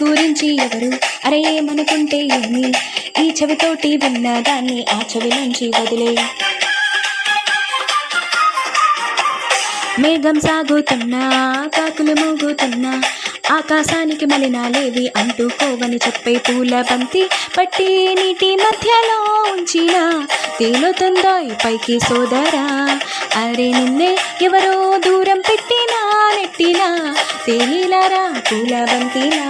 గురించి ఎవరు అరే ఏమనుకుంటే ఏమి, ఈ చెవితోటి విన్న దాన్ని ఆ చెవి నుంచి వదిలే. మేఘం సాగుతున్నా కాకులు మూగుతున్నా ఆకాశానికి మలినాలేవి అంటుకోవని చెప్పే పూల బంతి పట్టి నీటి మధ్యలో ఉంచిన తేలుతుందో పైకి సోదరా. అరే నిన్నే ఎవరో దూరం పెట్టినా నెట్టినా తేలిలారా పూల బంతిలా.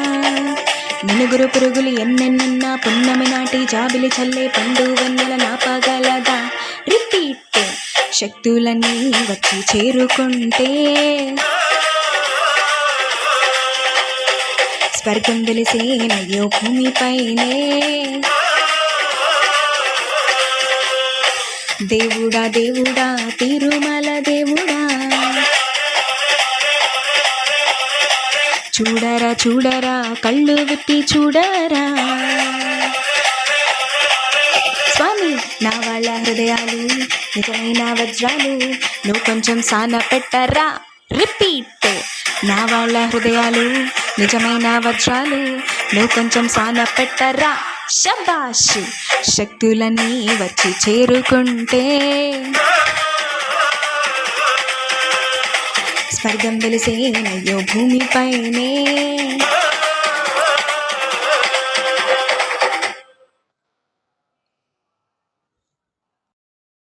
మినుగురు పురుగులు ఎన్నెన్నున్నా పున్నమి నాటి జాబిలి చల్లే పండు వెన్నెల నాపగలదా. రిపీట్. శక్తులన్నీ వచ్చి చేరుకుంటే స్వర్గం వెలిసేనయ్యో భూమిపైనే. దేవుడా దేవుడా తిరుమల దేవుడా, చూడరా చూడరా కళ్ళు విప్పి చూడరా. స్వామి నా వాళ్ళ హృదయాలు నిజమైన వజ్రాలు, నువ్వు కొంచెం సాన పెట్టరా. రిపీట్. నా వాళ్ళ హృదయాలు నిజమైన వజ్రాలు, నువ్వు కొంచెం సాన పెట్టరా. శబాష్. శక్తులన్నీ వచ్చి చేరుకుంటే స్వర్గం వెలిసేనయ్యో భూమిపైనే.